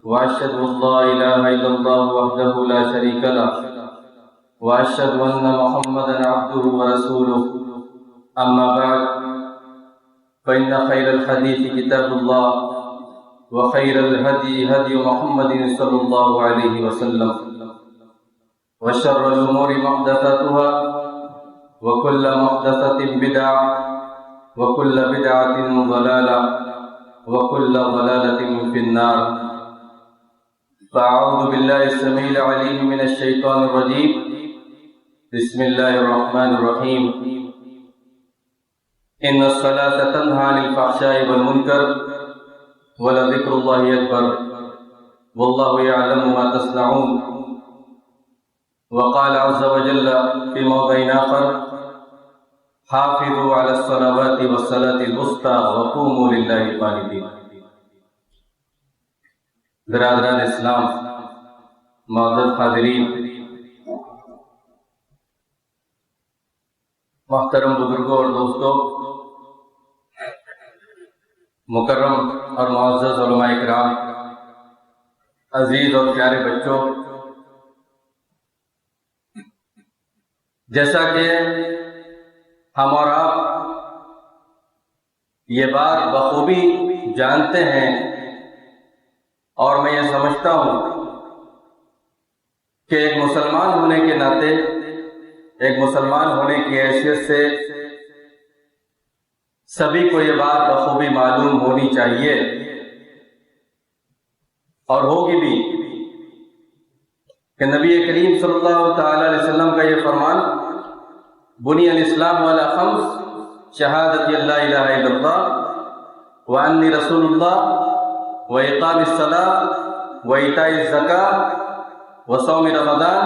وأشهد أن لا إله إلا الله وحده لا شريك له وأشهد أن محمدا عبده ورسوله أما بعد فإن خير الحديث كتاب الله وخير الهدي هدي محمد صلى الله عليه وسلم وشر الأمور محدثاتها وكل محدثة بدعة وكل بدعة ضلالة وكل ضلالة في النار. فأعوذ بالله السميع العليم من الشيطان الرجيم. بسم الله الرحمن الرحيم. إن الصلاة تنهى عن الفحشاء والمنكر ولذكر الله أكبر والله يعلم ما تصنعون. وقال عز وجل في موضع آخر: حافظوا على الصلوات والصلاة الوسطى وقوموا لله قانتين. برادران اسلام، معزز حاضرین، محترم بزرگوں اور دوستوں، مکرم اور معزز علماء کرام، عزیز اور پیارے بچوں، جیسا کہ ہم اور آپ یہ بات بخوبی جانتے ہیں اور میں یہ سمجھتا ہوں کہ ایک مسلمان ہونے کے ناطے، ایک مسلمان ہونے کی حیثیت سے سبھی کو یہ بات بخوبی معلوم ہونی چاہیے اور ہوگی بھی کہ نبی کریم صلی اللہ تعالی علیہ وسلم کا یہ فرمان: بنی الاسلام علی خمس، شہادت اللہ الہ الا اللہ وانی رسول اللہ واقام الصلاۃ وایتاء الزکاۃ وصوم رمضان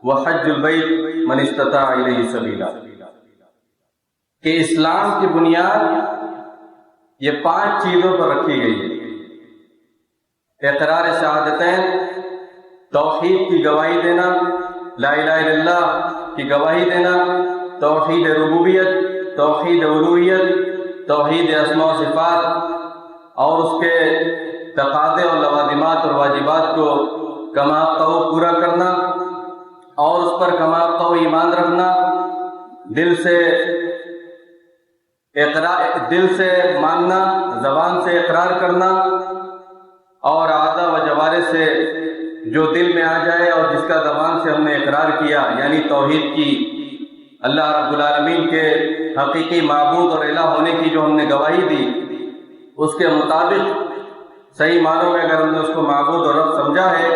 وحج البیت من استطاع الیہ سبیلا، کہ اسلام کی بنیاد یہ 5 چیزوں پر رکھی گئی ہے: اقرار شہادتین، توحید کی گواہی دینا، لا الہ الا اللہ کی گواہی دینا، توحید ربوبیت، توحید الوہیت، توحید اسماء و صفات اور اس کے تقاضے اور لوازمات اور واجبات کو کما حقہ پورا کرنا اور اس پر کما حقہ ایمان رکھنا، دل سے ماننا، زبان سے اقرار کرنا اور اعضاء و جوارح سے جو دل میں آ جائے اور جس کا زبان سے ہم نے اقرار کیا، یعنی توحید کی، اللہ رب العالمین کے حقیقی معبود اور الہ ہونے کی جو ہم نے گواہی دی، اس کے مطابق صحیح معنوں میں اگر ہم نے اس کو معبود اور رب سمجھا ہے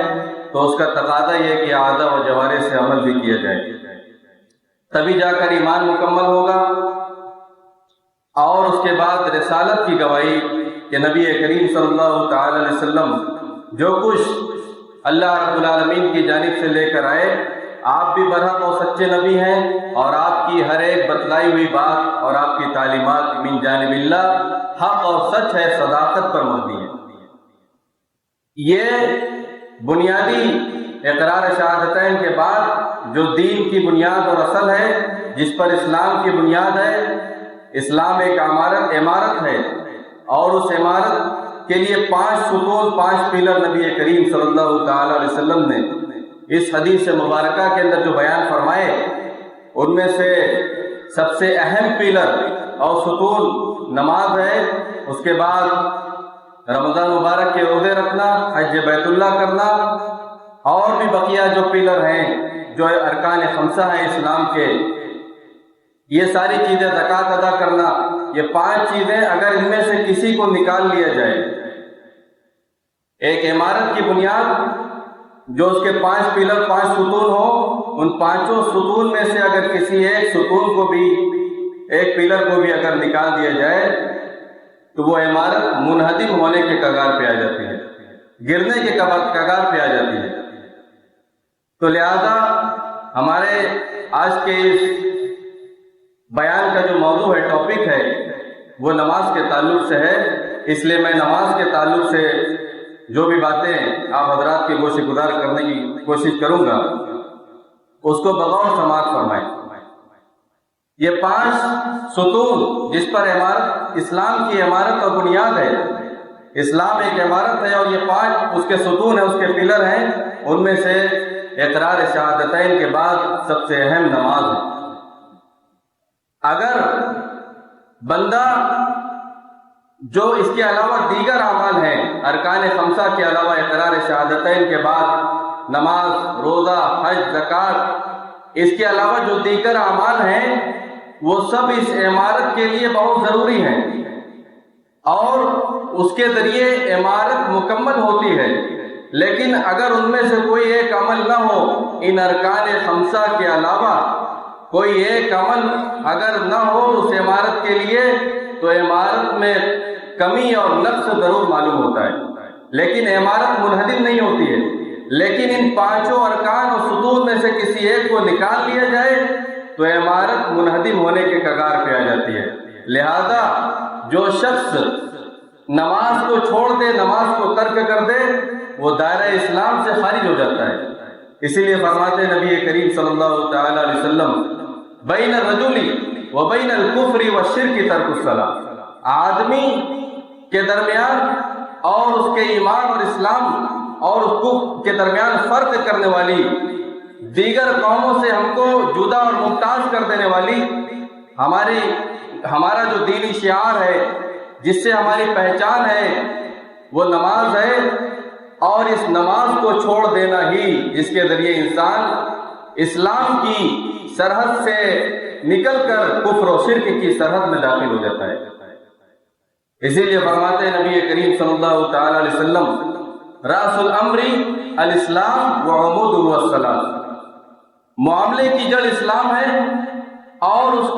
تو اس کا تقاضا یہ کہ اعضاء و جوارح سے عمل بھی کیا جائے، تبھی جا کر ایمان مکمل ہوگا۔ اور اس کے بعد رسالت کی گواہی کہ نبی کریم صلی اللہ تعالی علیہ وسلم جو کچھ اللہ رب العالمین کی جانب سے لے کر آئے، آپ بھی برحق اور سچے نبی ہیں اور آپ کی ہر ایک بتلائی ہوئی بات اور آپ کی تعلیمات من جانب اللہ حق اور سچ ہے، صداقت پر مبنی ہے۔ یہ بنیادی اقرار شہادتین کے بعد جو دین کی بنیاد اور اصل ہے، جس پر اسلام کی بنیاد ہے، اسلام ایک عمارت ہے اور اس عمارت کے لیے 5 ستون، 5 پلر نبی کریم صلی اللہ تعالی علیہ وسلم نے اس حدیث مبارکہ کے اندر جو بیان فرمائے، ان میں سے سب سے اہم پلر اور ستون نماز ہے، اس کے بعد رمضان مبارک کے روزے رکھنا، حج بیت اللہ کرنا، اور بھی بقیہ جو پلر ہیں، جو ارکان خمسہ ہیں اسلام کے، یہ ساری چیزیں، زکوٰۃ ادا کرنا، یہ 5 چیزیں اگر ان میں سے کسی کو نکال لیا جائے، ایک عمارت کی بنیاد جو اس کے 5 پلر، 5 ستون ہو، ان 5 ستون میں سے اگر کسی ایک ستون کو بھی، ایک پلر کو بھی اگر نکال دیا جائے تو وہ عمارت منہدم ہونے کے کگار پہ آ جاتی ہے، گرنے کے کگار پہ آ جاتی ہے۔ تو لہذا ہمارے آج کے اس بیان کا جو موضوع ہے، ٹاپک ہے، وہ نماز کے تعلق سے ہے، اس لیے میں نماز کے تعلق سے جو بھی باتیں آپ حضرات کی گوش گزار کرنے کی کوشش کروں گا، اس کو بغور سماعت فرمائیں۔ یہ 5 ستون جس پر عمارت، اسلام کی عمارت اور بنیاد ہے، اسلام ایک عمارت ہے اور یہ 5 اس کے ستون ہیں، اس کے پلر ہیں، ان میں سے اقرار شہادتین کے بعد سب سے اہم نماز ہے۔ اگر بندہ جو اس کے علاوہ دیگر اعمال ہیں، ارکان 5 کے علاوہ اقرار شہادتین کے بعد نماز، روزہ، حج، زکوٰۃ، اس کے علاوہ جو دیگر اعمال ہیں وہ سب اس عمارت کے لیے بہت ضروری ہیں اور اس کے ذریعے عمارت مکمل ہوتی ہے۔ لیکن اگر ان میں سے کوئی ایک عمل نہ ہو، ان ارکان 5 کے علاوہ کوئی ایک عمل اگر نہ ہو اس عمارت کے لیے، تو عمارت میں کمی اور نقص ضرور معلوم ہوتا ہے، لیکن عمارت منہدم نہیں ہوتی ہے۔ لیکن ان 5 ارکان اور ستون میں سے کسی ایک کو نکال لیا جائے تو عمارت منہدم ہونے کے کگار پہ آ جاتی ہے۔ لہذا جو شخص نماز کو چھوڑ دے، نماز کو ترک کر دے، وہ دائرہ اسلام سے خارج ہو جاتا ہے۔ اسی لیے فرماتے نبی کریم صلی اللہ تعالی علیہ وسلم، بین الرجل و بین الکفر والشرک ترک الصلاۃ، آدمی کے درمیان اور اس کے ایمان اور اسلام اور اس کفر کے درمیان فرق کرنے والی، دیگر قوموں سے ہم کو جدا اور ممتاز کر دینے والی ہمارا جو دینی شعار ہے، جس سے ہماری پہچان ہے، وہ نماز ہے، اور اس نماز کو چھوڑ دینا ہی جس کے ذریعے انسان اسلام کی سرحد سے نکل کر کفر و شرک کی سرحد میں داخل ہو جاتا ہے۔ اسی لیے فرماتے ہیں نبی کریم صلی اللہ تعالی علیہ وسلم، رأس الامر الاسلام وعمودہ الصلاۃ، معاملے کی جڑ اسلام ہے اور اس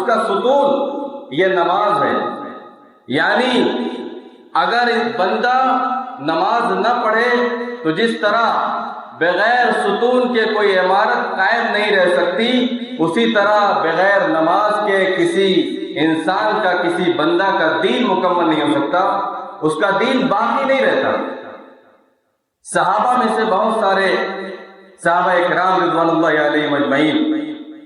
کا ستون یہ نماز ہے۔ یعنی اگر بندہ نماز نہ پڑھے تو جس طرح بغیر ستون کے کوئی عمارت قائم نہیں رہ سکتی، اسی طرح بغیر نماز کے کسی انسان کا، کسی بندہ کا دین مکمل نہیں ہو سکتا، اس کا دین باقی نہیں رہتا۔ صحابہ میں سے بہت سارے صحابہ اکرام رضوان اللہ علیہم اجمعین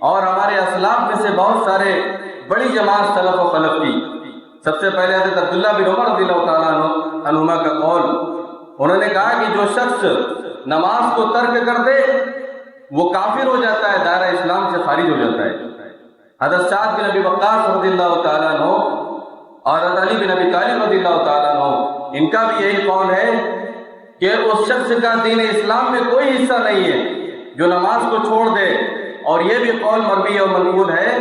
اور ہمارے اسلاف میں سے بہت سارے بڑی جماعت سلف و خلف کی، سب سے پہلے حضرت عبداللہ بن عمر رضی اللہ تعالیٰ عنہما کا قول، انہوں نے کہا کہ جو شخص نماز کو ترک کر دے وہ کافر ہو جاتا ہے، دائرہ اسلام سے خارج ہو جاتا ہے۔ حضرت سعد بن ابی وقاص رضی اللہ تعالیٰ عنہ اور حضرت علی بن ابی طالب رضی اللہ تعالیٰ عنہ، ان کا بھی یہی قول ہے کہ اس شخص کا دین اسلام میں کوئی حصہ نہیں ہے جو نماز کو چھوڑ دے، اور یہ بھی قول مروی اور منقول ہے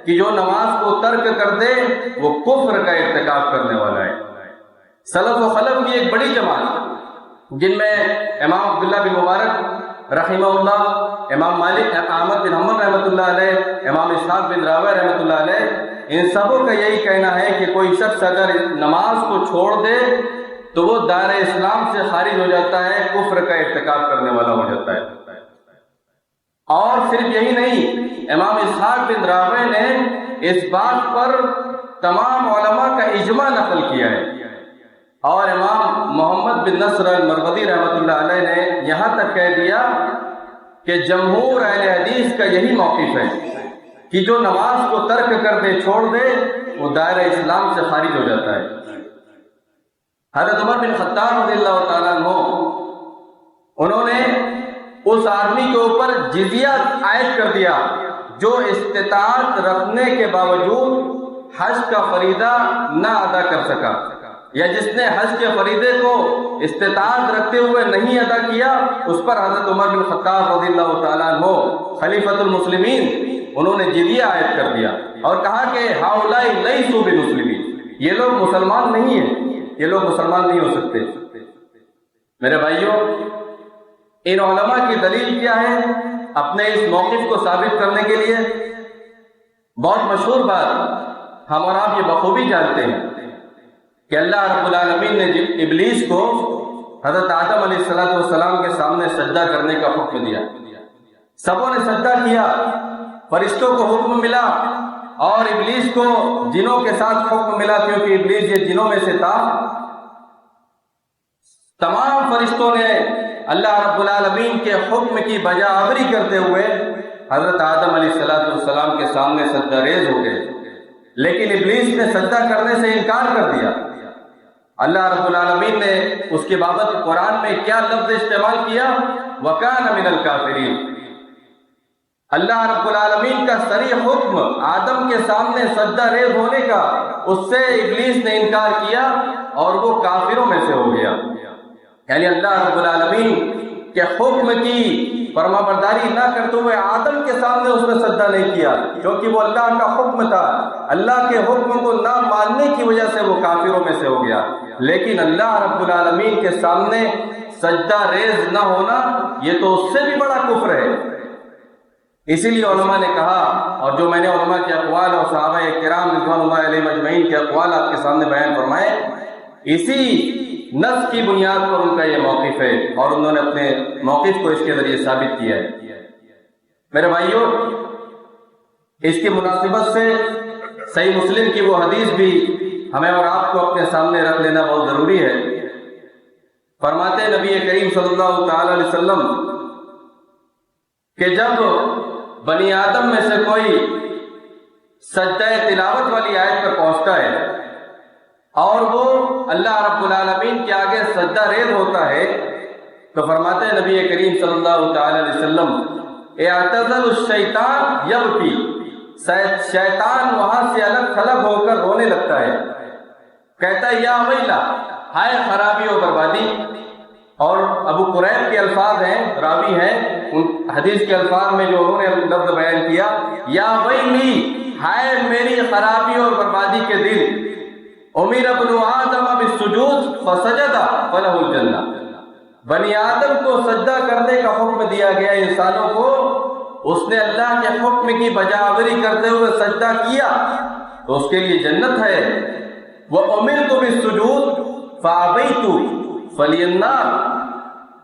کہ جو نماز کو ترک کر دے وہ کفر کا ارتکاب کرنے والا ہے۔ سلف و خلف کی ایک بڑی جماعت، جن میں امام عبداللہ بن مبارک رحمہ اللہ، امام مالک احمد بن حنبل رحمۃ اللہ علیہ، امام اسحاق بن راویہ رحمۃ اللہ علیہ، ان سبوں کا یہی کہنا ہے کہ کوئی شخص اگر نماز کو چھوڑ دے تو وہ دائرہ اسلام سے خارج ہو جاتا ہے، کفر کا ارتکاب کرنے والا ہو جاتا ہے۔ اور صرف یہی نہیں، امام اسحاق بن راویہ نے اس بات پر تمام علماء کا اجماع نقل کیا ہے، اور امام محمد بن نصر المروزی رحمۃ اللہ علیہ نے یہاں تک کہہ دیا کہ جمہور اہل حدیث کا یہی موقف ہے کہ جو نماز کو ترک کر دے، چھوڑ دے، وہ دائرہ اسلام سے خارج ہو جاتا ہے۔ حضرت عمر بن خطاب رضی اللہ تعالیٰ عنہ، انہوں نے اس آدمی کے اوپر جزیہ عائد کر دیا جو استطاعت رکھنے کے باوجود حج کا فریضہ نہ ادا کر سکا، یا جس نے حج کے فریضے کو استطاعت رکھتے ہوئے نہیں ادا کیا، اس پر حضرت عمر بن خطاب رضی اللہ تعالیٰ عنہ خلیفۃ المسلمین، انہوں نے جزیہ عائد کر دیا اور کہا کہ ہؤلاء لیسوا بمسلمین، یہ لوگ مسلمان نہیں ہیں، یہ لوگ مسلمان نہیں ہو سکتے۔ میرے بھائیوں، ان علماء کی دلیل کیا ہے اپنے اس موقف کو ثابت کرنے کے لیے؟ بہت مشہور بات، ہم اور آپ یہ بخوبی جانتے ہیں کہ اللہ رب العالمین نے ابلیس کو حضرت آدم علیہ السلام کے سامنے سجدہ کرنے کا حکم دیا، سبوں نے سجدہ کیا، فرشتوں کو حکم ملا اور ابلیس کو جنوں کے ساتھ حکم ملا، کیونکہ ابلیس یہ جنوں میں سے تھا۔ تمام فرشتوں نے اللہ رب العالمین کے حکم کی بجا آوری کرتے ہوئے حضرت آدم علیہ السلام کے سامنے سجدہ ریز ہو گئے، لیکن ابلیس نے سجدہ کرنے سے انکار کر دیا اللہ رب العالمین نے اس کے بابت قرآن میں کیا لفظ استعمال کیا؟ وَكَانَ مِنَ الْكَافِرِينَ۔ اللہ رب العالمین کا صریح حکم آدم کے سامنے سجدہ ریز ہونے کا، اس سے ابلیس نے انکار کیا اور وہ کافروں میں سے ہو گیا۔ یعنی اللہ رب العالمین کے حکم کی فرما برداری نہ کرتے ہوئے آدم کے سامنے اس نے سجدہ نہیں کیا، کیونکہ وہ اللہ کا حکم تھا۔ اللہ کے حکم کو نہ ماننے کی وجہ سے وہ کافروں میں سے ہو گیا۔ لیکن اللہ رب العالمین کے سامنے سجدہ ریز نہ ہونا، یہ تو اس سے بھی بڑا کفر ہے۔ اسی لیے علماء نے کہا، اور جو میں نے علماء کے اقوال اور صحابہ کرام رضوان اللہ علیہ مجمعین کے اقوال آپ کے سامنے بیان فرمائے، اسی نص کی بنیاد پر ان کا یہ موقف ہے، اور انہوں نے اپنے موقف کو اس کے ذریعے ثابت کیا ہے۔ میرے بھائیوں، اس کی مناسبت سے صحیح مسلم کی وہ حدیث بھی ہمیں اور آپ کو اپنے سامنے رکھ لینا بہت ضروری ہے۔ فرماتے نبی کریم صلی اللہ تعالی علیہ وسلم کہ جب بنی آدم میں سے کوئی سجدہ تلاوت والی آیت پر پہنچتا ہے اور وہ اللہ رب العالمین کے آگے سجدہ ریز ہوتا ہے، تو فرماتے ہیں نبی کریم صلی اللہ تعالی علیہ وسلم اعتزل الشیطان یبکی، شیطان وہاں سے الگ تھلگ ہو کر رونے لگتا ہے، کہتا ہے یا ویلا، ہائے خرابی و بربادی۔ اور ابو قریب کے الفاظ ہیں، راوی ہیں، ان حدیث کے الفاظ میں جو انہوں نے لفظ بیان کیا، یا ویلی، ہائے میری خرابی اور بربادی کے دن، امیر ابن آدم بالسجود فسجد فلہ الجنہ، بنی آدم کو سجدہ کرنے کا حکم دیا گیا انسانوں کو، اس نے اللہ کے حکم کی بجاوری کرتے ہوئے سجدہ کیا تو اس کے لیے جنت ہے۔ وَأُمِرْتُ بِالسُّجُودِ فَأَبَيْتُ فَلِيَ النَّارُ،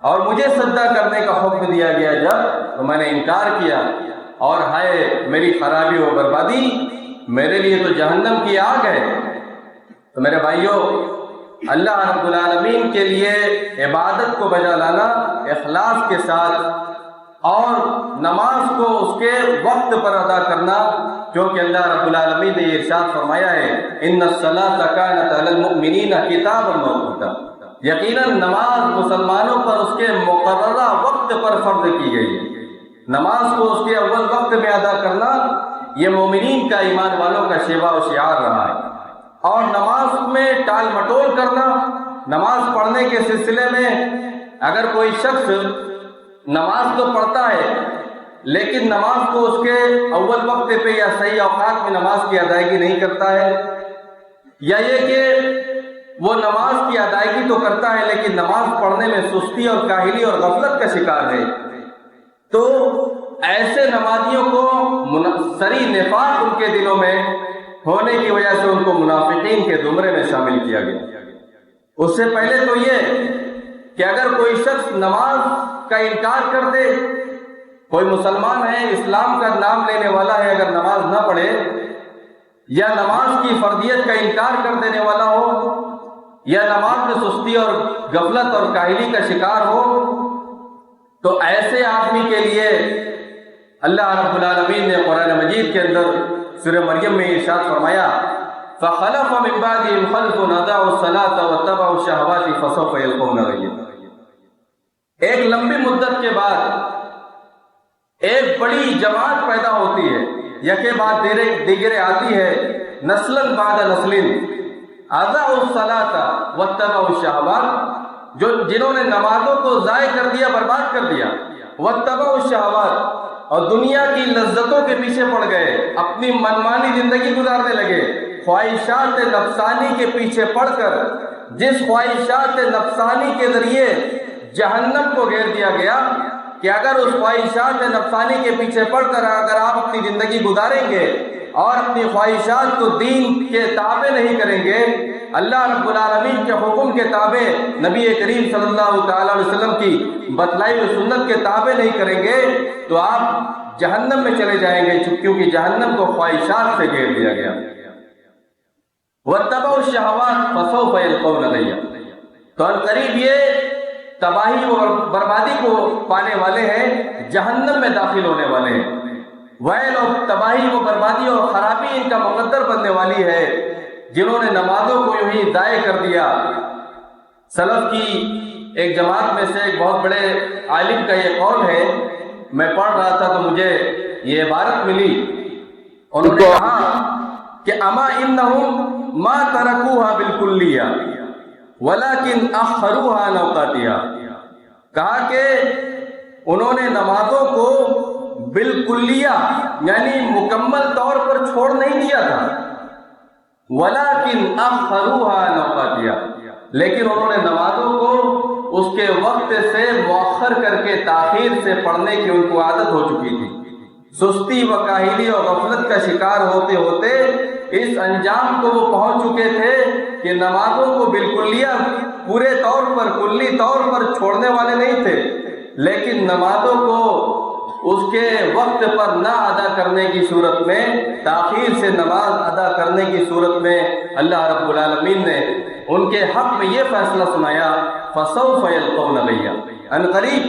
اور مجھے سجدہ کرنے کا حکم دیا گیا جب، تو میں نے انکار کیا، اور ہائے میری خرابی و بربادی، میرے لیے تو جہنم کی آگ ہے۔ تو میرے بھائیوں، اللہ رب العالمین کے لیے عبادت کو بجا لانا اخلاص کے ساتھ، اور نماز کو اس کے وقت پر ادا کرنا، کیونکہ اللہ رب العالمین نے یہ ارشاد فرمایا ہے ان الصلاۃ کانت علی المؤمنین کتابا موقوتا، یقیناً نماز مسلمانوں پر اس کے مقررہ وقت پر فرض کی گئی ہے۔ نماز کو اس کے اول وقت میں ادا کرنا یہ مومنین کا، ایمان والوں کا شیوا و شعار رہا ہے۔ اور نماز میں ٹال مٹول کرنا، نماز پڑھنے کے سلسلے میں اگر کوئی شخص نماز تو پڑھتا ہے لیکن نماز کو اس کے اول وقت پہ یا صحیح اوقات میں نماز کی ادائیگی نہیں کرتا ہے، یا یہ کہ وہ نماز کی ادائیگی تو کرتا ہے لیکن نماز پڑھنے میں سستی اور کاہلی اور غفلت کا شکار ہے، تو ایسے نمازیوں کو صریح نفاق ان کے دلوں میں ہونے کی وجہ سے ان کو منافقین کے زمرے میں شامل کیا گیا۔ اس سے پہلے تو یہ کہ اگر کوئی شخص نماز کا انکار کر دے، کوئی مسلمان ہے، اسلام کا نام لینے والا ہے، اگر نماز نہ پڑھے یا نماز کی فرضیت کا انکار کر دینے والا ہو، یا نماز میں سستی اور غفلت اور کاہلی کا شکار ہو، تو ایسے آدمی کے لیے اللہ رب العالمین نے قرآن مجید کے اندر سورہ مریم میں ارشاد فرمایا فَخَلَفَ مِن بَعْدِهِمْ خَلْفٌ أَضَاعُوا الصَّلَاةَ وَاتَّبَعُوا الشَّهَوَاتِ فَسَوْفَ يَلْقَوْنَ غَيًّا۔ ایک لمبی مدت کے بعد ایک بڑی جماعت پیدا ہوتی ہے، یکے بعد دیگرے آتی ہے، نسلاً بعد نسلٍ، أَضَاعُوا الصَّلَاةَ وَاتَّبَعُوا الشَّهَوَاتِ، جنہوں نے نمازوں کو ضائع کر دیا، برباد کر دیا، وَاتَّبَعُوا الشَّهَوَاتِ، اور دنیا کی لذتوں کے پیچھے پڑ گئے، اپنی منمانی زندگی گزارنے لگے، خواہشات نفسانی کے پیچھے پڑ کر، جس خواہشات نفسانی کے ذریعے جہنم کو گھیر دیا گیا کہ اگر اس خواہشات نفسانی کے پیچھے پڑ کر اگر آپ اپنی زندگی گزاریں گے اور اپنی خواہشات کو دین کے تابع نہیں کریں گے، اللہ رب العالمین کے حکم کے تابع، نبی کریم صلی اللہ تعالی علیہ وسلم کی بتلائی ہوئی سنت کے تابع نہیں کریں گے، تو آپ جہنم میں چلے جائیں گے، کیونکہ جہنم کو خواہشات سے گھیر دیا گیا۔ وَاتَّبَعُوا الشَّهَوَاتِ فَسَوْفَ يَلْقَوْنَ غَيًّا، تو عنقریب یہ تباہی و بربادی کو پانے والے ہیں، جہنم میں داخل ہونے والے ہیں۔ ویل اور تباہی و بربادی اور خرابی ان کا مقدر بننے والی ہے، جنہوں نے نمازوں کو یوں ہی ضائع کر دیا۔ سلف کی ایک جماعت میں سے ایک بہت بڑے عالم کا یہ قول ہے، میں پڑھ رہا تھا تو مجھے یہ عبارت ملی، انہوں نے کہا کہ اما انہم ما ترکوها بالکلیہ ولکن اخروها عن اوقاتها، کہا کہ انہوں نے نمازوں کو بالکلیہ یعنی مکمل طور پر چھوڑ نہیں دیا تھا، ولیکن اخروها عن اوقاتها، لیکن انہوں نے نمازوں کو اس کے وقت سے مؤخر کر کے تاخیر سے پڑھنے کی ان کو عادت ہو چکی تھی۔ سستی و کاہلی اور غفلت کا شکار ہوتے ہوتے اس انجام کو وہ پہنچ چکے تھے کہ نمازوں کو بالکلیہ پورے طور پر کلی طور پر چھوڑنے والے نہیں تھے، لیکن نمازوں کو اس کے وقت پر نہ ادا کرنے کی صورت میں، تاخیر سے نماز ادا کرنے کی صورت میں اللہ رب العالمین نے ان کے حق میں یہ فیصلہ سنایا فَسَوْفَ يَلْقَوْنَ غَيًّا، ان قریب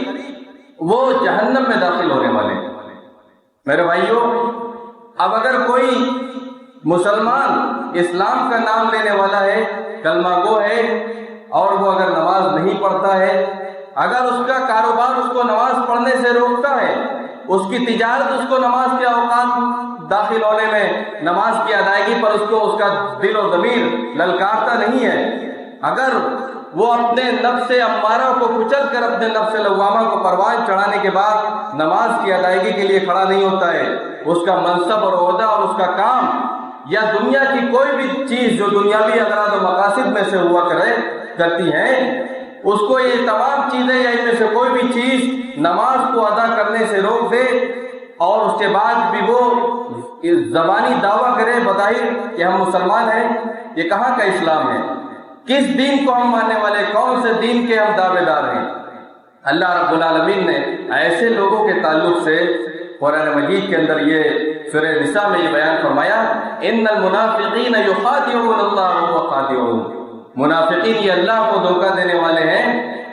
وہ جہنم میں داخل ہونے والے ہیں۔ میرے بھائیوں، اب اگر کوئی مسلمان اسلام کا نام لینے والا ہے، کلمہ گو ہے، اور وہ اگر نماز نہیں پڑھتا ہے، اگر اس کا کاروبار اس کو نماز پڑھنے سے روکتا ہے، اس کی تجارت اس کو نماز کے اوقات داخل ہونے میں، نماز کی ادائیگی پر اس کو اس کا دل و ضمیر للکارتا نہیں ہے، اگر وہ اپنے نفس امارہ کو کچل کر اپنے نفس لوامہ کو پروان چڑھانے کے بعد نماز کی ادائیگی کے لیے کھڑا نہیں ہوتا ہے، اس کا منصب اور عہدہ اور اس کا کام یا دنیا کی کوئی بھی چیز جو دنیاوی اغراض و مقاصد میں سے ہوا کرتی ہیں، اس کو یہ تمام چیزیں یا ان میں سے کوئی بھی چیز نماز کو ادا کرنے سے روک دے، اور اس کے بعد بھی وہ زبانی دعویٰ کرے بظاہر کہ ہم مسلمان ہیں، یہ کہاں کا اسلام ہے؟ کس دین کو ہم ماننے والے، کون سے دین کے ہم دعوے دار ہیں؟ اللہ رب العالمین نے ایسے لوگوں کے تعلق سے قرآن مجید کے اندر یہ سورہ نساء میں یہ بیان فرمایا، ان المنافقین یخادعون اللہ وهو خادعهم، منافقین یہ اللہ کو دھوکہ دینے والے ہیں،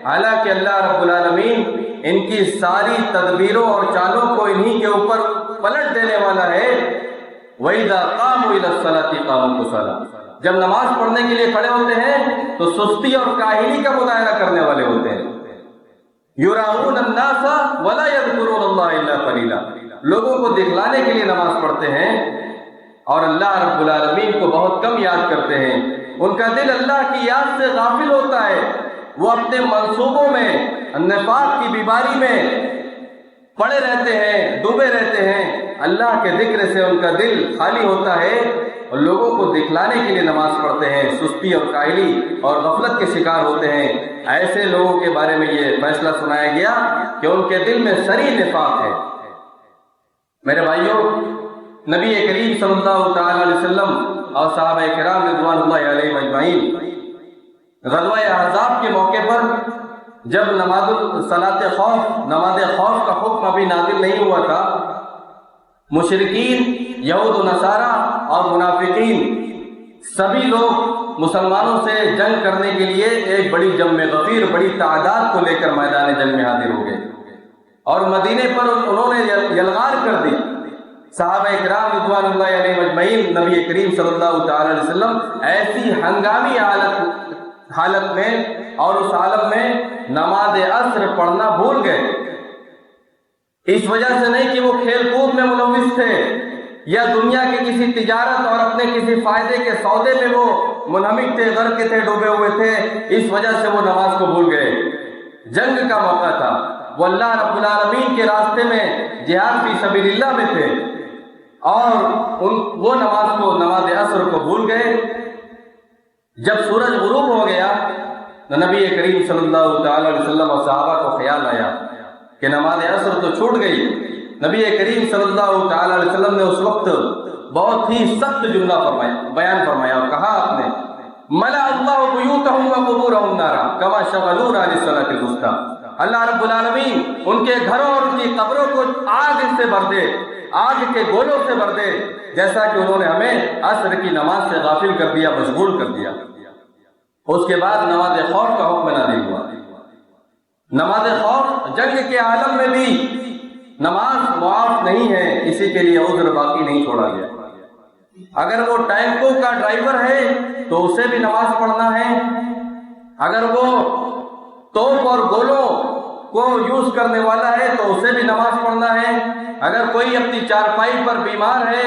حالانکہ اللہ رب العالمین ان کی ساری تدبیروں اور چالوں کو انہی کے اوپر پلٹ دینے والا ہے۔ وَإِذَا قَامُوا إِلَى الصَّلَاةِ قَامُوا كُسَالَىٰ، جب نماز پڑھنے کے لیے کھڑے ہوتے ہیں تو سستی اور کاہلی کا مظاہرہ کرنے والے ہوتے ہیں۔ یراؤون الناس ولا یذکرون اللہ الا قلیلا، لوگوں کو دکھلانے کے لیے نماز پڑھتے ہیں اور اللہ رب العالمین کو بہت کم یاد کرتے ہیں، ان کا دل اللہ کی یاد سے غافل ہوتا ہے، وہ اپنے منصوبوں میں نفاق کی بیماری میں پڑے رہتے ہیں، ڈوبے رہتے ہیں، اللہ کے ذکر سے ان کا دل خالی ہوتا ہے اور لوگوں کو دکھلانے کے لیے نماز پڑھتے ہیں، سستی اور کاہلی اور غفلت کے شکار ہوتے ہیں۔ ایسے لوگوں کے بارے میں یہ فیصلہ سنایا گیا کہ ان کے دل میں صریح نفاق ہے۔ میرے بھائیوں، نبی کریم صلی اللہ تعالی علیہ وسلم اور صحابہ کرام رضوان اللہ علیہم اجمعین غزوہ احزاب کے موقع پر جب نماز خوف کا حکم ابھی نازل نہیں ہوا تھا، مشرکین، یہود و نصارہ اور منافقین سبھی لوگ مسلمانوں سے جنگ کرنے کے لیے ایک بڑی جم غفیر، بڑی تعداد کو لے کر میدان جنگ میں حاضر ہو گئے اور مدینے پر انہوں نے یلغار کر دی۔ صحابہ کرام رضوان اللہ علیہم اجمعین نبی کریم صلی اللہ تعالی علیہ وسلم ایسی ہنگامی حالت میں اور اس عالم میں نماز عصر پڑھنا بھول گئے، اس وجہ سے نہیں کہ وہ کھیل کود میں ملوث تھے یا دنیا کی کسی تجارت اور اپنے کسی فائدے کے سودے میں وہ منہمک تھے، غرق تھے، ڈوبے ہوئے تھے، اس وجہ سے وہ نماز کو بھول گئے۔ جنگ کا موقع تھا، وہ اللہ رب العالمین کے راستے میں جہاد فی سبیل اللہ میں تھے اور وہ نماز عصر کو بھول گئے۔ جب سورج غروب ہو گیا تو نبی کریم صلی اللہ تعالی علیہ وسلم اور صحابہ کو خیال آیا کہ نماز عصر تو چھوٹ گئی۔ نبی کریم صلی اللہ تعالی علیہ وسلم نے اس وقت بہت ہی سخت جملہ بیان فرمایا اور کہا آپ نے، ملأ اللہ بیوتہم وقبورہم نارا کما شغلونا عن الصلاۃ الوسطیٰ، اللہ رب العالمین ان کے گھروں اور ان کی قبروں کو آگ سے بھر دے، آگ کے گولوں سے بھر دے، جیسا کہ انہوں نے ہمیں عصر کی نماز سے غافل کر دیا، مشغول کر دیا۔ اس کے بعد نماز خوف کا حکم نازل ہوا۔ نماز خوف جنگ کے عالم میں بھی نماز معاف نہیں ہے، کسی کے لیے عذر باقی نہیں چھوڑا گیا۔ اگر وہ ٹیمپو کا ڈرائیور ہے تو اسے بھی نماز پڑھنا ہے، اگر وہ توپ اور گولوں کو یوز کرنے والا ہے تو اسے بھی نماز پڑھنا ہے، اگر کوئی اپنی چارپائی پر بیمار ہے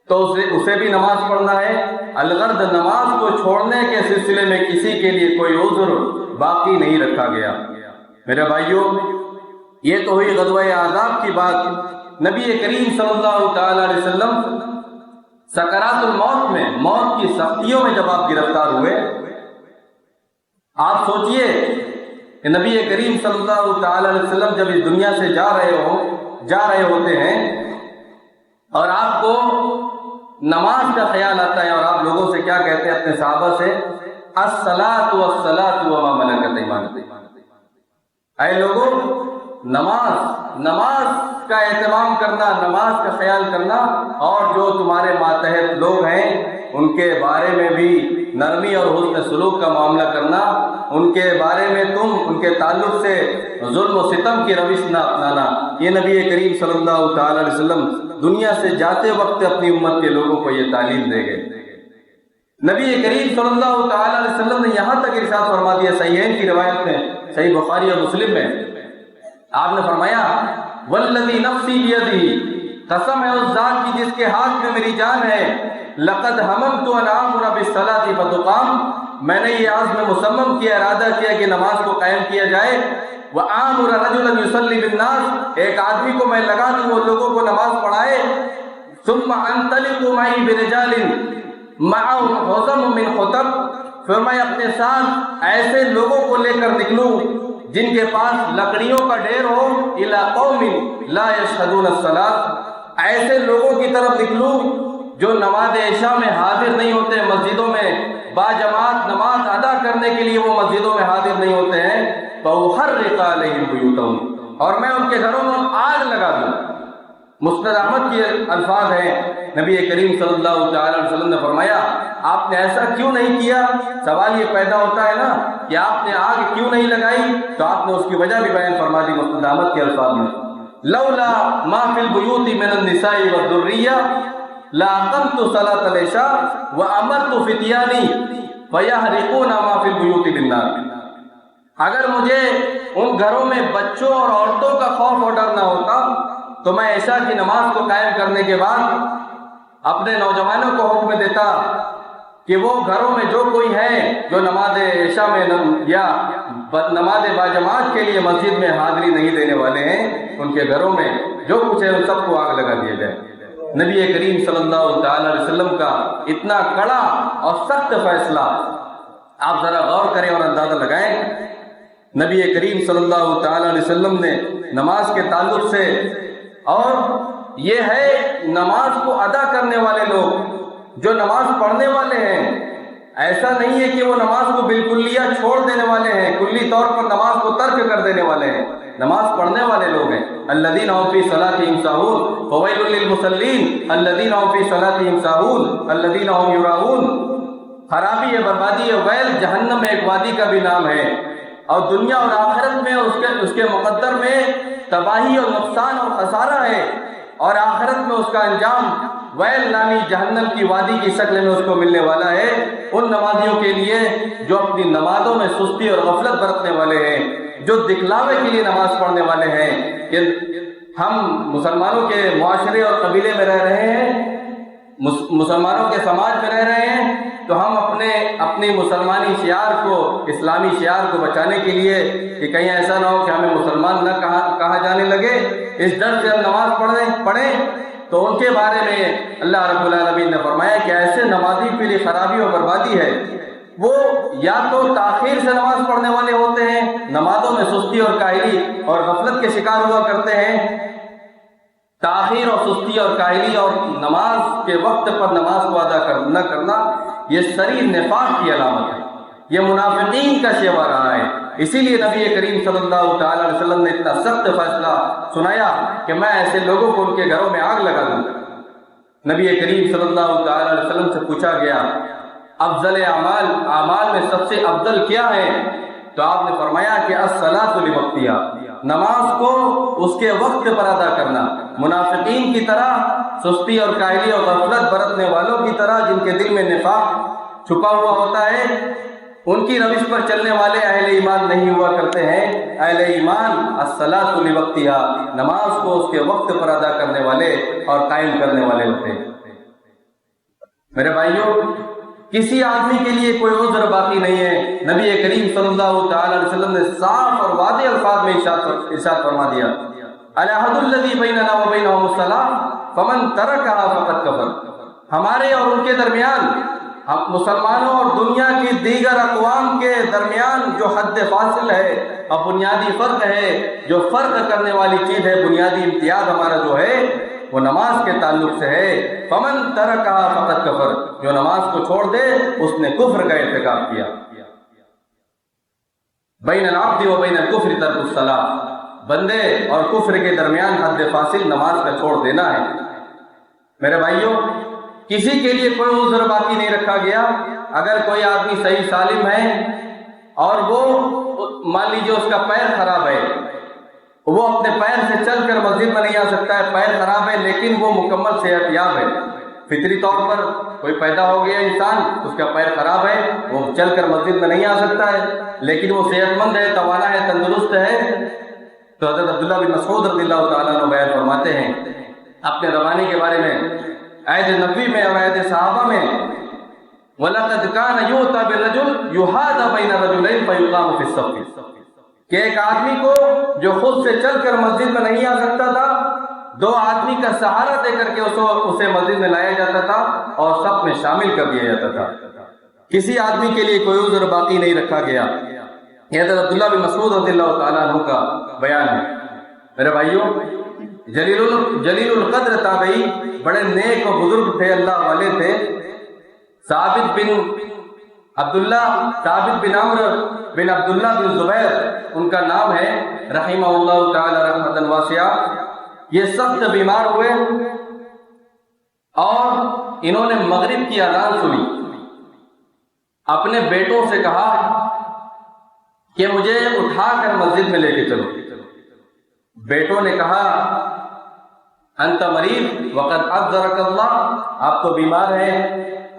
تو اسے بھی نماز پڑھنا ہے۔ الغرض نماز کو چھوڑنے کے سلسلے میں کسی کے لیے کوئی عذر باقی نہیں رکھا گیا۔ میرے بھائیوں، یہ تو ہوئی غزوہ احزاب کی بات۔ نبی کریم صلی اللہ تعالی علیہ وسلم سکرات الموت میں، موت کی سختیوں میں جب آپ گرفتار ہوئے، آپ سوچئے کہ نبی کریم صلی اللہ تعالی علیہ وسلم جب اس دنیا سے جا رہے ہوتے ہیں اور آپ کو نماز کا خیال آتا ہے، اور آپ لوگوں سے کیا کہتے ہیں، اپنے صحابہ سے، الصلاۃ والصلاۃ وما ملکت ایمانکم، اے لوگوں نماز کا اہتمام کرنا، نماز کا خیال کرنا، اور جو تمہارے ماتحت لوگ ہیں ان کے بارے میں بھی نرمی اور حسن سلوک کا معاملہ کرنا، ان کے بارے میں تم ان کے تعلق سے ظلم و ستم کی روش نہ اپنانا۔ یہ نبی کریم صلی اللہ تعالی علیہ وسلم دنیا سے جاتے وقت اپنی امت کے لوگوں کو یہ تعلیم دے گئے۔ نبی کریم صلی اللہ تعالی علیہ وسلم نے یہاں تک ارشاد فرما دیا، صحیحین کی روایت میں، صحیح بخاری اور مسلم میں، آپ نے فرمایا والذی نفسی بیدہ، قسم ہے اس ذات کی جس کے ہاتھ میں میری جان ہے، لقد ہممت ان آمر بالصلاۃ فتقام، میں نے یہ عزم مصمم کیا، ارادہ کیا کہ نماز کو قائم کیا جائے، وآمر رجلا یصلی بالناس، ایک آدمی کو میں لگا دوں وہ لوگوں کو نماز پڑھائے، ثم انطلق معی برجال معهم حزم من خطب، پھر میں اپنے ساتھ ایسے لوگوں کو لے کر نکلوں جن کے پاس لکڑیوں کا ڈھیر ہو، الی قوم لا یشہدون الصلاۃ، ایسے لوگوں کی طرف نکلوں جو نماز عشاء میں حاضر نہیں ہوتے، مسجدوں میں باجماعت نماز ادا کرنے کے لیے وہ مسجدوں میں حاضر نہیں ہوتے ہیں، فأحرق علیہم بیوتہم، اور میں ان کے گھروں میں آگ لگا دوں۔ مسند احمد کی الفاظ ہیں، نبی کریم صلی اللہ تعالی علیہ وسلم نے فرمایا آپ نے ایسا کیوں نہیں کیا؟ سوال یہ پیدا ہوتا ہے نا کہ آپ نے آگ کیوں نہیں لگائی، تو آپ نے اس کی وجہ بھی بیان فرما دی مسند احمد کے الفاظ میں، لولا ما فی البیوت من النساء والذریہ لاقمت صلاۃ العشاء وامرت فتیانی فیحرقون ما فی البیوت بالنار، اگر مجھے ان گھروں میں بچوں اور عورتوں کا خوف اور ڈر نہ ہوتا تو میں عشاء کی نماز کو قائم کرنے کے بعد اپنے نوجوانوں کو حکم دیتا کہ وہ گھروں میں جو کوئی ہے جو نماز عشاء میں یا نماز باجماعت کے لیے مسجد میں حاضری نہیں دینے والے ہیں، ان کے گھروں میں جو کچھ ہے ان سب کو آگ لگا دیا جائے۔ نبی کریم صلی اللہ تعالی علیہ وسلم کا اتنا کڑا اور سخت فیصلہ، آپ ذرا غور کریں اور اندازہ لگائیں، نبی کریم صلی اللہ تعالی علیہ وسلم نے نماز کے تعلق سے، اور یہ ہے نماز کو ادا کرنے والے لوگ جو نماز پڑھنے والے ہیں، ایسا نہیں ہے کہ وہ نماز کو بالکلیہ چھوڑ دینے والے ہیں، کلی طور پر نماز کو ترک کر دینے والے ہیں، نماز پڑھنے والے لوگ ہیں۔ الذین هم فی صلاتهم ساہون فویل للمصلین الذین هم فی صلاتهم ساہون الذین هم یراؤون، خرابی ہے، بربادی ہے، ویل جہنم میں ایک وادی کا بھی نام ہے، اور دنیا اور آخرت میں اس کے مقدر میں تباہی اور نقصان اور خسارہ ہے، اور آخرت میں اس کا انجام ویل نامی جہنم کی وادی کی شکل میں اس کو ملنے والا ہے ان نمازیوں کے لیے جو اپنی نمازوں میں سستی اور غفلت برتنے والے ہیں، جو دکھلاوے کے لیے نماز پڑھنے والے ہیں کہ ہم مسلمانوں کے معاشرے اور قبیلے میں رہ رہے ہیں، مسلمانوں کے سماج میں رہ رہے ہیں، تو ہم اپنی مسلمانی شعار کو، اسلامی شعار کو بچانے کے لیے کہ کہیں ایسا نہ ہو کہ ہمیں مسلمان نہ کہا جانے لگے، اس ڈر سے ہم نماز پڑھیں، تو ان کے بارے میں اللہ رب العالمین نے فرمایا کہ ایسے نمازی کے لیے خرابی اور بربادی ہے، وہ یا تو تاخیر سے نماز پڑھنے والے ہوتے ہیں، نمازوں میں سستی اور کاہلی اور غفلت کے شکار ہوا کرتے ہیں۔ تاخیر اور سستی اور کاہلی اور نماز کے وقت پر نماز کو ادا نہ کرنا، یہ صریح نفاق کی علامت ہے، یہ منافقین کا شیوا رہا ہے۔ اسی لیے نبی کریم صلی اللہ تعالی علیہ وسلم نے اتنا سخت فیصلہ سنایا کہ میں ایسے لوگوں کو ان کے گھروں میں آگ لگا دوں۔ نبی کریم صلی اللہ تعالی علیہ وسلم سے پوچھا گیا افضل اعمال میں سب سے افضل کیا ہے، تو آپ نے فرمایا کہ الصلاۃ لوقتہا، نماز کو اس کے وقت پر ادا کرنا، منافقین کی طرح، سستی اور کاہلی اور غفلت برتنے والوں کی طرح جن کے دل میں نفاق چھپا ہوا ہوتا ہے، ان کی روش پر چلنے والے اہل ایمان نہیں ہوا کرتے ہیں۔ اہل ایمان الصلاۃ لوقتها، نماز کو اس کے وقت پر ادا کرنے والے اور قائم کرنے والے ہوتے ہیں۔ میرے بھائیوں، کسی آدمی کے لیے کوئی عذر باقی نہیں ہے۔ نبی کریم صلی اللہ تعالی علیہ وسلم نے صاف اور واضح الفاظ میں ارشاد فرما دیا، العہد الذی بیننا وبینہم الصلاۃ فمن ترکہا فقد کفر۔ ہمارے اور ان کے درمیان، ہم مسلمانوں اور دنیا کی دیگر اقوام کے درمیان جو حد فاصل ہے اور بنیادی فرق ہے، جو فرق کرنے والی چیز ہے، بنیادی امتیاز ہمارا جو ہے وہ نماز کے تعلق سے ہے۔ فمن ترکہا فقد کفر، جو نماز کو چھوڑ دے اس نے کفر کا ارتکاب کیا۔ بین العبد و بین الکفر ترک الصلاۃ، بندے اور کفر کے درمیان حد فاصل نماز کا چھوڑ دینا ہے۔ میرے بھائیوں، کسی کے لیے کوئی عذر باقی نہیں رکھا گیا۔ اگر کوئی آدمی صحیح سالم ہے اور وہ مان لیجیے اس کا پیر خراب ہے، وہ اپنے پیر سے چل کر مسجد میں نہیں آ سکتا ہے، پیر خراب ہے لیکن وہ مکمل صحت یاب ہے، فطری طور پر کوئی پیدا ہو گیا انسان، اس کا پیر خراب ہے، وہ چل کر مسجد میں نہیں آ سکتا ہے، لیکن وہ صحت مند ہے، توانا ہے، تندرست ہے، تو حضرت عبداللہ بن مسعود رضی اللہ تعالیٰ عنہ بیان فرماتے ہیں اپنے روانی کے بارے میں، عہد نبوی میں اور عہد صحابہ میں، وَلَقَدْ كَانَ يُؤْتَى بِالرَّجُلِ يُحَاذَ بَيْنَ الرَّجُلَيْنِ فَيُقَامُ فِي الصَّفِّ، کہ ایک آدمی کو جو خود سے چل کر مسجد میں نہیں آ سکتا تھا، دو آدمی کا سہارا دے کر کے اسے مسجد میں لایا جاتا تھا اور صف میں شامل کر دیا جاتا تھا۔ کسی آدمی کے لیے کوئی عذر باقی نہیں رکھا گیا۔ یہ حضرت عبداللہ بن مسعود رضی اللہ تعالیٰ عنہ کا بیان ہے۔ میرے بھائیوں، جلیل القدر تابعی، بڑے نیک و بزرگ تھے، اللہ والے تھے، ثابت بن عمرو بن عبداللہ بن زبیر ان کا نام ہے، رحمہ اللہ تعالی رحمۃ واسعہ۔ یہ سخت بیمار ہوئے اور انہوں نے مغرب کی اذان سنی، اپنے بیٹوں سے کہا کہ مجھے اٹھا کر مسجد میں لے کے چلو۔ بیٹوں نے کہا انت مریض وقد عذرک اللہ، آپ تو بیمار ہیں،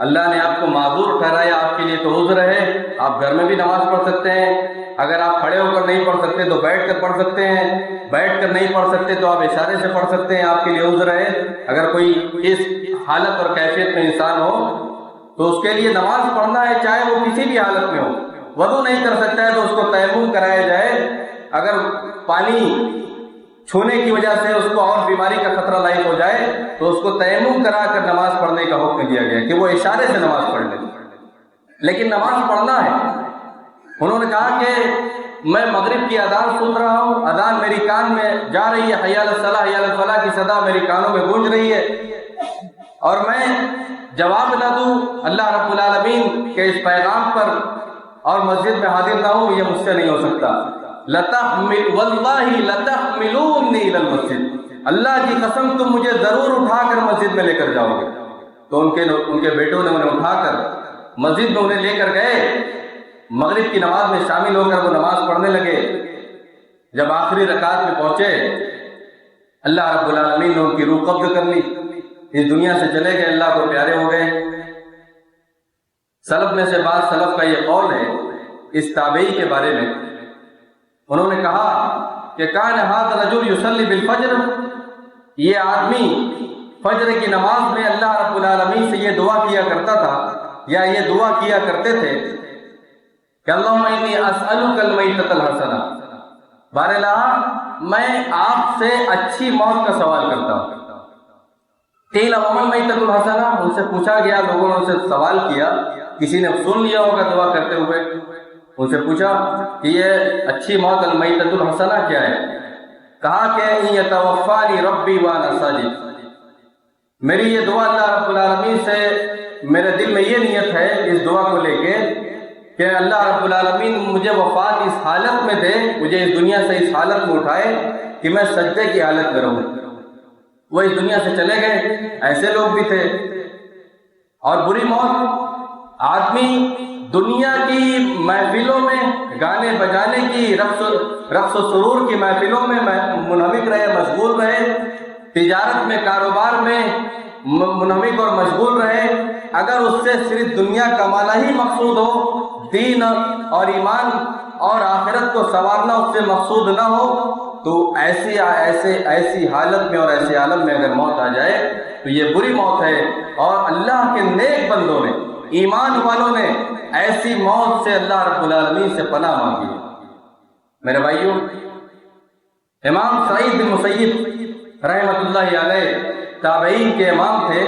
اللہ نے آپ کو معذور ٹھہرایا، آپ کے لیے تو عذر ہے، آپ گھر میں بھی نماز پڑھ سکتے ہیں، اگر آپ کھڑے ہو کر نہیں پڑھ سکتے تو بیٹھ کر پڑھ سکتے ہیں، بیٹھ کر نہیں پڑھ سکتے تو آپ اشارے سے پڑھ سکتے ہیں، آپ کے لیے عذر ہے۔ اگر کوئی اس حالت اور کیفیت میں انسان ہو تو اس کے لیے نماز پڑھنا ہے، چاہے وہ کسی بھی حالت میں ہو۔ وضو نہیں کر سکتا ہے تو اس کو تیمم کرایا جائے، اگر پانی چھونے کی وجہ سے اس کو اور بیماری کا خطرہ لاحق ہو جائے تو اس کو تیمم کرا کر نماز پڑھنے کا حکم دیا گیا کہ وہ اشارے سے نماز پڑھ لے، لیکن نماز پڑھنا ہے۔ انہوں نے کہا کہ میں مغرب کی اذان سن رہا ہوں، اذان میری کان میں جا رہی ہے، حی علی الصلاۃ حی علی الفلاح کی صدا میری کانوں میں گونج رہی ہے، اور میں جواب نہ دوں اللہ رب العالمین کے اس پیغام پر اور مسجد میں حاضر نہ ہوں، یہ مجھ سے نہیں ہو سکتا۔ واللہ لتحملونی الی المسجد، اللہ کی قسم تم مجھے ضرور اٹھا کر مسجد میں لے کر جاؤ گے۔ تو ان کے بیٹوں نے انہیں اٹھا کر مسجد میں انہیں لے کر گئے، مغرب کی نماز میں شامل ہو کر وہ نماز پڑھنے لگے۔ جب آخری رکعت میں پہنچے، اللہ رب العالمین نے ان کی روح قبض کر لی، اس دنیا سے چلے گئے، اللہ کو پیارے ہو گئے۔ سلف میں سے بعض سلف کا یہ قول ہے اس تابعی کے بارے میں، انہوں نے کہا کہ کان ھذا رجل یصلی بالفجر، یہ آدمی فجر کی نماز میں اللہ رب العالمین سے یہ دعا کیا کرتا تھا یا یہ دعا کیا کرتے تھے کہ اللہم انی اسألک المیتۃ الحسنہ، بار الہ میں آپ سے اچھی موت کا سوال کرتا ہوں۔ قیل وما المیتۃ الحسنہ، ان سے پوچھا گیا، لوگوں نے ان سے سوال کیا، کسی نے سن لیا ہوگا دعا کرتے ہوئے، ان سے پوچھا کہ یہ اچھی موت المیتۃ الحسنہ کیا ہے؟ کہا کہ ان یتوفانی ربی وانا ساجد، میری یہ دعا اللہ رب العالمین سے، میرے دل میں یہ نیت ہے اس دعا کو لے کے کہ اللہ رب العالمین مجھے وفات اس حالت میں دے، مجھے اس دنیا سے اس حالت میں اٹھائے کہ میں سجدے کی حالت میں رہوں۔ وہ اس دنیا سے چلے گئے، ایسے لوگ بھی تھے۔ اور بری موت، آدمی دنیا کی محفلوں میں گانے بجانے کی رقص و سرور کی محفلوں میں منہمک رہے، مشغول رہے، تجارت میں کاروبار میں منہمک اور مشغول رہے، اگر اس سے صرف دنیا کمانا ہی مقصود ہو، دین اور ایمان اور آخرت کو سنوارنا اس سے مقصود نہ ہو، تو ایسی حالت میں اور ایسے عالم میں اگر موت آ جائے تو یہ بری موت ہے۔ اور اللہ کے نیک بندوں نے، ایمان والوں نے ایسی موت سے اللہ رب العالمین سے پناہ مانگی ہے۔ میرے بھائیوں، امام سعید بن مسیب رحمۃ اللہ علیہ تابعین کے امام تھے۔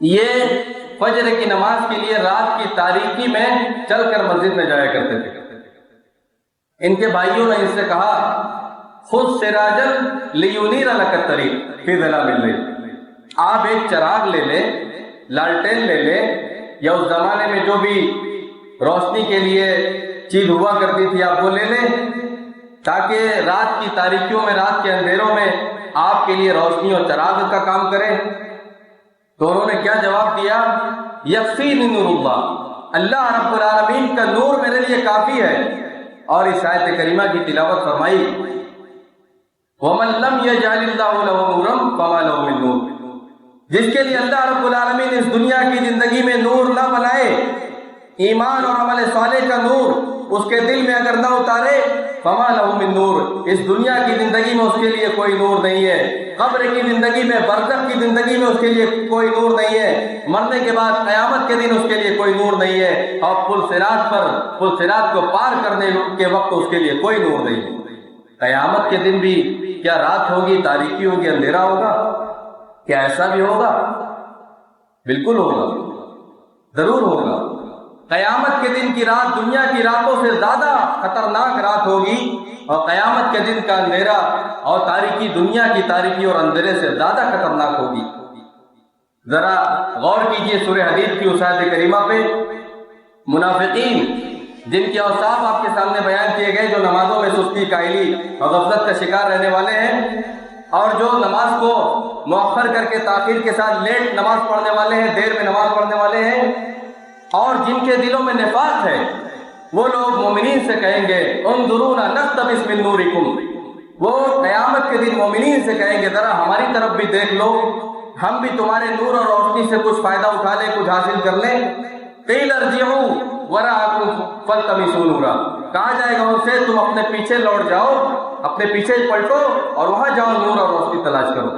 یہ فجر کی نماز کے لیے رات کی تاریکی میں چل کر مسجد میں جایا کرتے تھے۔ ان کے بھائیوں نے ان سے کہا، خذ سراجا لینیر لک الطریق فی ظلام اللیل، آپ ایک چراغ لے لیں، لالٹین لے لیں، یا اس زمانے میں جو بھی روشنی کے لیے چیز ہوا کرتی تھی آپ وہ لے لیں، تاکہ رات کی تاریکیوں میں، رات کے اندھیروں میں آپ کے لیے روشنی اور چراغ کا کام کرے۔ تو انہوں نے کیا جواب دیا؟ یکفینی نور اللہ، اللہ رب العالمین کا نور میرے لیے کافی ہے۔ اور اس آیت کریمہ کی تلاوت فرمائی، وَمَن لَّمْ يَجْعَلِ اللَّهُ لَهُ نُورًا فَمَا لَهُ مِن نُور، جس کے لیے اللہ رب العالمین اس دنیا کی زندگی میں نور نہ بنائے، ایمان اور عمل صالح کا نور اس کے دل میں اگر نہ اتارے، فَمَا لَهُ مِن نُور، اس دنیا کی زندگی میں اس کے لیے کوئی نور نہیں ہے، قبر کی زندگی میں، برزخ کی زندگی میں اس کے لیے کوئی نور نہیں ہے، مرنے کے بعد قیامت کے دن اس کے لیے کوئی نور نہیں ہے، اور پل صراط کو پار کرنے کے وقت اس کے لیے کوئی نور نہیں ہے۔ قیامت کے دن بھی کیا رات ہوگی، تاریکی ہوگی، اندھیرا ہوگا؟ کیا ایسا بھی ہوگا؟ بالکل ہوگا، ضرور ہوگا۔ قیامت کے دن کی رات دنیا کی راتوں سے زیادہ خطرناک رات ہوگی، اور قیامت کے دن کا اندھیرا اور تاریکی دنیا کی تاریکی اور اندھیرے سے زیادہ خطرناک ہوگی۔ ذرا غور کیجئے سورہ حدید کی اس آیت کریمہ پہ، منافقین جن کے اوصاف آپ کے سامنے بیان کیے گئے، جو نمازوں میں سستی، کاہلی اور غفلت کا شکار رہنے والے ہیں، اور جو نماز کو مؤخر کر کے تاخیر کے ساتھ لیٹ نماز پڑھنے والے ہیں، دیر میں نماز پڑھنے والے ہیں، اور جن کے دلوں میں نفاق ہے، وہ لوگ مومنین سے کہیں گے انظرونا نقتبس من نورکم، وہ قیامت کے دن مومنین سے کہیں گے ذرا ہماری طرف بھی دیکھ لو، ہم بھی تمہارے نور اور روشنی سے کچھ فائدہ اٹھا لیں، کچھ حاصل کر لیں۔ قیل ارجعوا وراءکم فالتمسوا نورا، کہا جائے گا ان سے تم اپنے پیچھے لوٹ جاؤ، اپنے پیچھے پلٹو اور وہاں جاؤ، نور اور روشنی تلاش کرو۔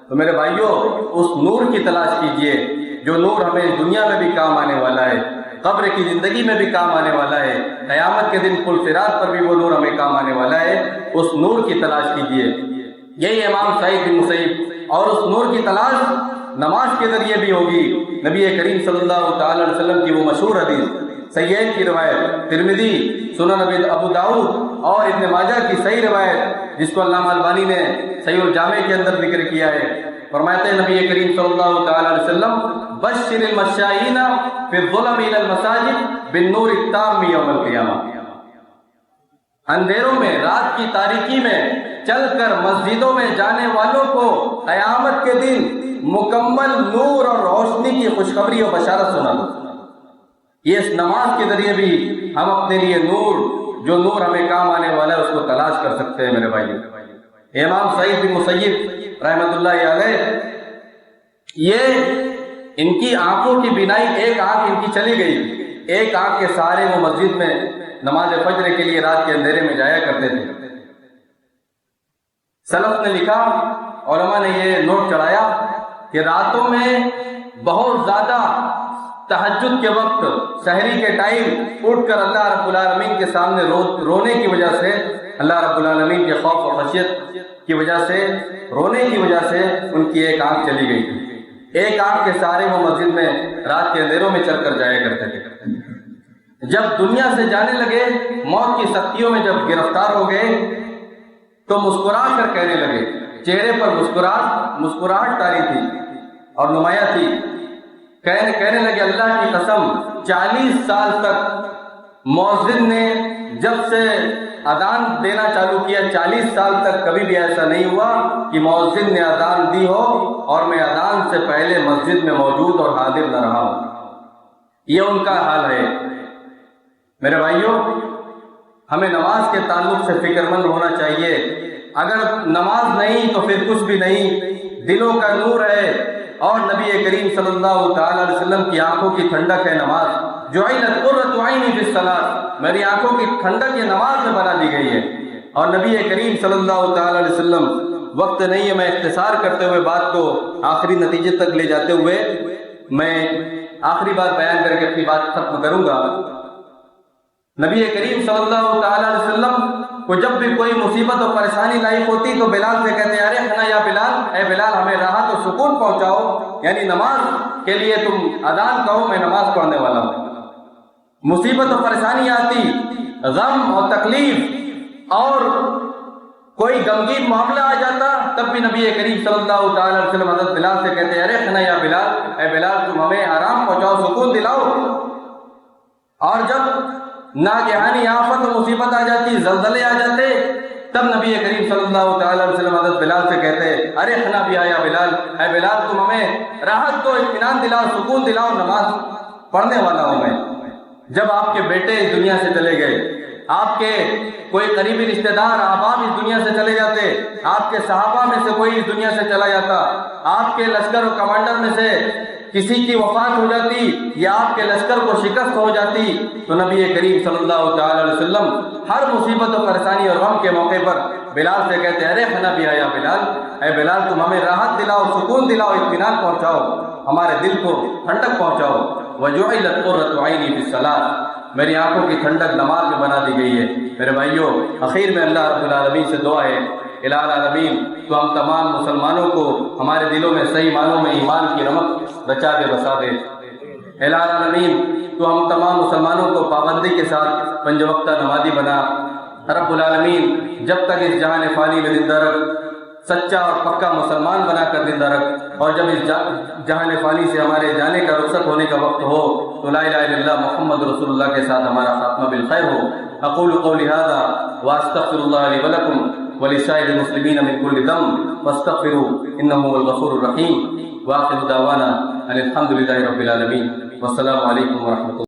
تو میرے بھائیوں، اس نور کی تلاش کیجئے جو نور ہمیں اس دنیا میں بھی کام آنے والا ہے، قبر کی زندگی میں بھی کام آنے والا ہے، قیامت کے دن پل صراط پر بھی وہ نور ہمیں کام آنے والا ہے۔ اس نور کی تلاش کیجئے۔ یہی امام سعید بن مسیب، اور اس نور کی تلاش نماز کے ذریعے بھی ہوگی۔ نبی کریم صلی اللہ تعالی علیہ وسلم کی وہ مشہور حدیث، سیئد کی روایت، ترمذی، سنن ابو داؤد اور ابن ماجہ کی صحیح روایت، جس کو علامہ البانی نے صحیح الجامع کے اندر ذکر کیا ہے، فرماتے ہیں نبی کریم صلی اللہ تعالی علیہ وسلم، بشر المشائین فی الظلم الی المساجد بالنور التام یوم القیامہ، اندھیروں میں، رات کی تاریکی میں چل کر مسجدوں میں جانے والوں کو قیامت کے دن مکمل نور اور روشنی کی خوشخبری اور بشارت سنا دو۔ یہ اس نماز کے ذریعے بھی ہم اپنے لیے نور، جو نور ہمیں کام آنے والا ہے، اس کو تلاش کر سکتے ہیں۔ میرے بھائیو، امام سعید بن مسیب رحمۃ اللہ علیہ، یہ ان کی آنکھوں کی بینائی، ایک آنکھ ان کی چلی گئی، ایک آنکھ کے سہارے وہ مسجد میں نماز فجر کے لیے رات کے اندھیرے میں جایا کرتے تھے۔ سلف نے لکھا، علماء نے یہ نوٹ چڑھایا کہ راتوں میں بہت زیادہ تہجد کے وقت، سحری کے ٹائم اٹھ کر اللہ رب العالمین کے سامنے رونے کی وجہ سے، اللہ رب العالمین کے خوف و خشیت کی وجہ سے، رونے کی وجہ سے ان کی ایک آنکھ چلی گئی تھی۔ ایک آنکھ کے سہارے وہ مسجد میں رات کے اندھیروں میں چل کر جایا کرتے تھے۔ جب دنیا سے جانے لگے، موت کی سختیوں میں جب گرفتار ہو گئے، تو مسکرا کر کہنے لگے، چہرے پر مسکراہٹ طاری تھی اور نمایاں تھی، کہنے لگے اللہ کی قسم 40 سال تک مؤذن نے جب سے اذان دینا چالو کیا، 40 سال تک کبھی بھی ایسا نہیں ہوا کہ مؤذن نے اذان دی ہو اور میں اذان سے پہلے مسجد میں موجود اور حاضر نہ رہا ہوں۔ یہ ان کا حال ہے۔ میرے بھائیوں، ہمیں نماز کے تعلق سے فکر مند ہونا چاہیے۔ اگر نماز نہیں تو پھر کچھ بھی نہیں، دلوں کا نور ہے، اور نبی کریم صلی اللہ تعالی علیہ وسلم کی آنکھوں کی ٹھنڈک ہے نماز۔ جعلت قرۃ عینی فی الصلاۃ، میری آنکھوں کی ٹھنڈک یہ نماز میں بنا دی گئی ہے۔ اور نبی کریم صلی اللہ تعالی علیہ وسلم، وقت نہیں ہے، میں اختصار کرتے ہوئے بات کو آخری نتیجے تک لے جاتے ہوئے میں آخری بات بیان کر کے اپنی بات ختم کروں گا۔ نبی کریم صلی اللہ تعالی علیہ وسلم کو جب بھی کوئی مصیبت اور پریشانی لاحق ہوتی تو بلال سے کہتے ہیں، ارحنا یا بلال، اے بلال ہمیں راحت اور سکون پہنچاؤ، یعنی نماز کے لیے تم اذان کہو، میں نماز پڑھنے والا ہوں۔ مصیبت اور پریشانی آتی، غم اور تکلیف اور کوئی غمگین معاملہ آ جاتا، تب بھی نبی کریم صلی اللہ تعالی علیہ وسلم حضرت بلال سے کہتے ہیں، ارحنا یا بلال، اے بلال تم ہمیں آرام پہنچاؤ، سکون دلاؤ۔ اور جب ناگہانی آفت و مصیبت آ جاتی، زلزلے آ جاتے، تب نبی کریم صلی اللہ تعالی علیہ وسلم حضرت بلال سے کہتے، ارحنا بیا یا بلال، اے بلال تم ہمیں راحت دو، اطمینان دلاؤ، سکون دلاؤ، نماز پڑھنے والا ہوں میں۔ جب آپ کے بیٹے اس دنیا سے چلے گئے، آپ کے کوئی قریبی رشتہ دار احباب اس دنیا سے چلے جاتے، آپ کے صحابہ میں سے کوئی اس دنیا سے چلا جاتا، آپ کے لشکر و کمانڈر میں سے کسی کی وفات ہو جاتی یا آپ کے لشکر کو شکست ہو جاتی، تو نبی کریم صلی اللہ تعالی علیہ وسلم ہر مصیبت و پریشانی اور غم کے موقع پر بلال سے کہتے ہیں، ارحنا بیا یا بلال، اے بلال تم ہمیں راحت دلاؤ، سکون دلاؤ، اطمینان پہنچاؤ، ہمارے دل کو ٹھنڈک پہنچاؤ۔ وجعلت قرۃ عینی فی الصلاۃ، میری آنکھوں کی ٹھنڈک نماز میں بنا دی گئی ہے۔ میرے بھائیوں، اخیر میں اللہ رب العالمین سے دعا ہے، الہ العالمین تو ہم تمام مسلمانوں کو ہمارے دلوں میں صحیح معنوں میں ایمان کی رمق رچا دے، بسا دے۔ الہ العالمین تو ہم تمام مسلمانوں کو پابندی کے ساتھ پنج وقتہ نمازی بنا۔ رب العالمین جب تک اس جہان فانی میں زندہ رکھ، سچا اور پکا مسلمان بنا کر زندہ رکھ، اور جب اس جہان فانی سے ہمارے جانے کا رخصت ہونے کا وقت ہو تو لا الہ الا اللہ محمد رسول اللہ کے ساتھ ہمارا خاتمہ بالخیر ہو۔ اقول قولی ھذا واستغفر اللہ لی ولکم ولسائر المسلمین من کل ذنب فاستغفروه انہ هو الغفور الرحیم۔ وآخر دعوانا ان الحمد للہ رب العالمین، والسلام علیکم ورحمۃ اللہ۔